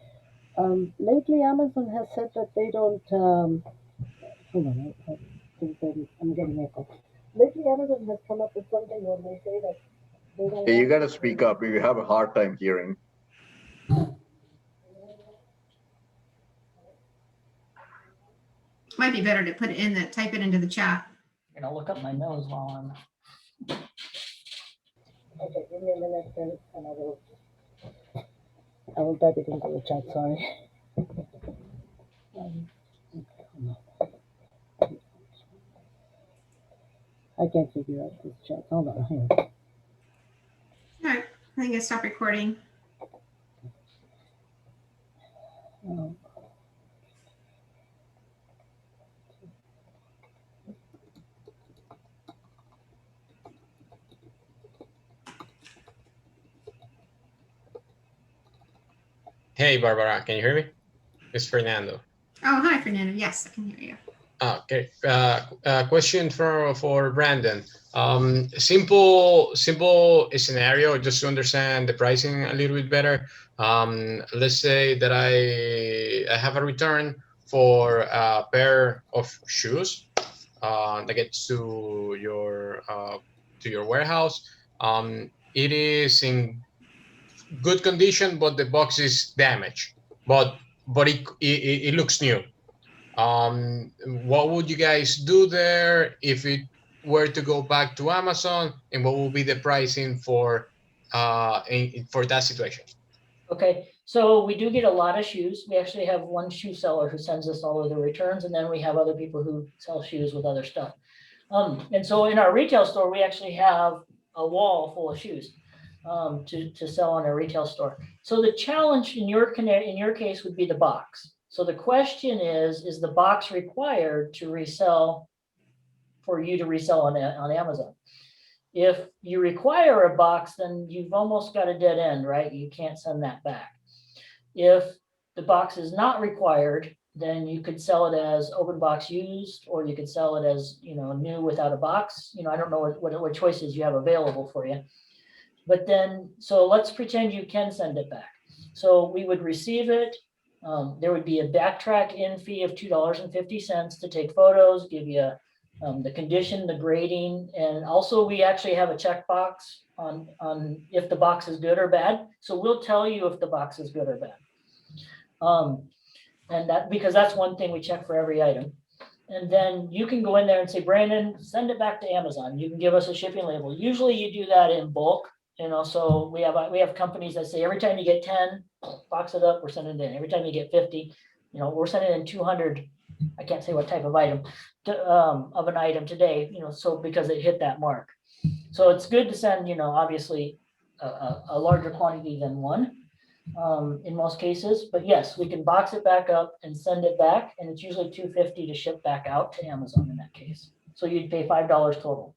Lately, Amazon has said that they don't. Hold on, I'm getting echo. Lately, Amazon has come up with something where they say that they don't. Hey, you got to speak up. You have a hard time hearing. Might be better to put it type it into the chat. And I'll look up my nose while I'm. Okay, give me a minute then, and I will type it into the chat. Sorry. I can't figure out this chat. Hold on. Hang on. All right. I think I stopped recording. Oh. Hey, Barbara, can you hear me? It's Fernando. Oh, hi, Fernando. Yes, I can hear you. Okay. Question for Brandon. Simple scenario, just to understand the pricing a little bit better. Let's say that I have a return for a pair of shoes that gets to your warehouse. It is in good condition, but the box is damaged. But it looks new. What would you guys do there if it were to go back to Amazon, and what will be the pricing for for that situation? Okay, so we do get a lot of shoes. We actually have one shoe seller who sends us all of the returns, and then we have other people who sell shoes with other stuff. And so in our retail store, we actually have a wall full of shoes to sell in our retail store. So the challenge in your case would be the box. So the question is the box required to resell for you to resell on Amazon? If you require a box, then you've almost got a dead end, right? You can't send that back. If the box is not required, then you could sell it as open box used, or you could sell it as, new without a box. I don't know what choices you have available for you. But then, so let's pretend you can send it back. So we would receive it. There would be a backtrack in fee of $2.50 to take photos, give you the condition, the grading, and also we actually have a checkbox on if the box is good or bad. So we'll tell you if the box is good or bad. And that, because that's one thing we check for every item. And then you can go in there and say, Brandon, send it back to Amazon. You can give us a shipping label. Usually you do that in bulk. So we have companies that say every time you get 10, box it up, we're sending it in. Every time you get 50, we're sending in 200. I can't say what type of item of an item today, so because it hit that mark. So it's good to send, obviously a larger quantity than one in most cases. But yes, we can box it back up and send it back, and it's usually $2.50 to ship back out to Amazon in that case. So you'd pay $5 total.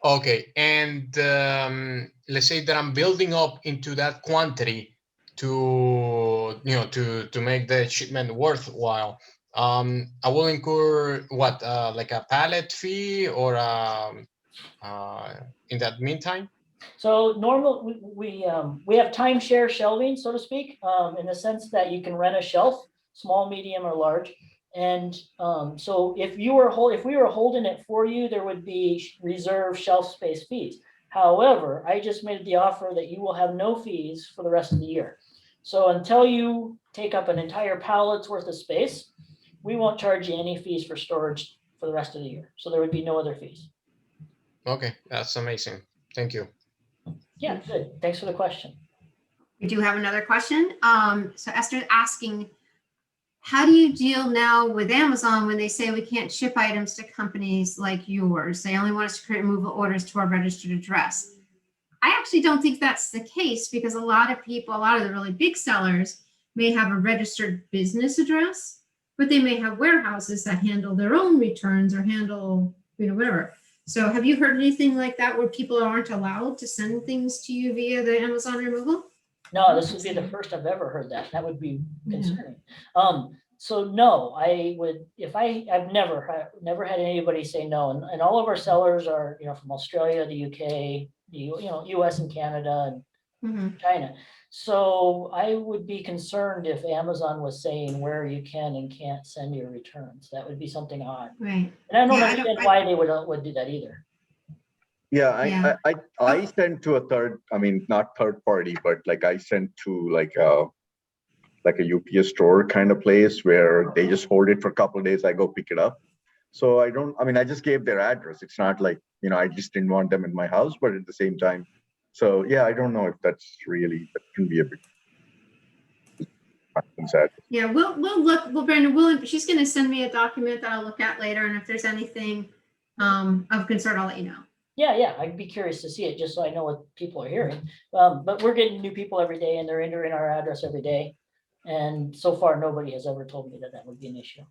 Okay, and let's say that I'm building up into that quantity to make the shipment worthwhile. I will incur what, like a pallet fee, or in that meantime? So normal, we have timeshare shelving, so to speak, in the sense that you can rent a shelf, small, medium, or large. And so if we were holding it for you, there would be reserved shelf space fees. However, I just made the offer that you will have no fees for the rest of the year. So until you take up an entire pallet's worth of space, we won't charge you any fees for storage for the rest of the year. So there would be no other fees. Okay, that's amazing. Thank you. Yeah, good. Thanks for the question. We do have another question. So Esther's asking, how do you deal now with Amazon when they say we can't ship items to companies like yours? They only want us to create removal orders to our registered address. I actually don't think that's the case, because a lot of the really big sellers may have a registered business address, but they may have warehouses that handle their own returns or handle, whatever. So have you heard anything like that where people aren't allowed to send things to you via the Amazon removal? No, this would be the first I've ever heard that. That would be concerning. So no, I would, I've never had anybody say no. And all of our sellers are, from Australia, the UK, US and Canada and China. So I would be concerned if Amazon was saying where you can and can't send your returns. That would be something odd. Right. And I don't understand why they would do that either. Yeah, I sent to a third, not third party, but like I sent to like a UPS store kind of place where they just hold it for a couple of days. I go pick it up. So I just gave their address. It's not like, I just didn't want them in my house, but at the same time. So yeah, I don't know if that can be a bit sad. Yeah, we'll look. Well, Brandon, she's going to send me a document that I'll look at later, and if there's anything of concern, I'll let you know. Yeah, I'd be curious to see it just so I know what people are hearing. But we're getting new people every day, and they're entering our address every day. And so far, nobody has ever told me that would be an issue.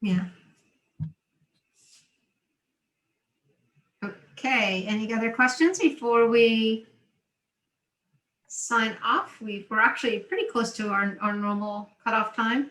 Yeah. Okay, any other questions before we sign off? We're actually pretty close to our normal cutoff time.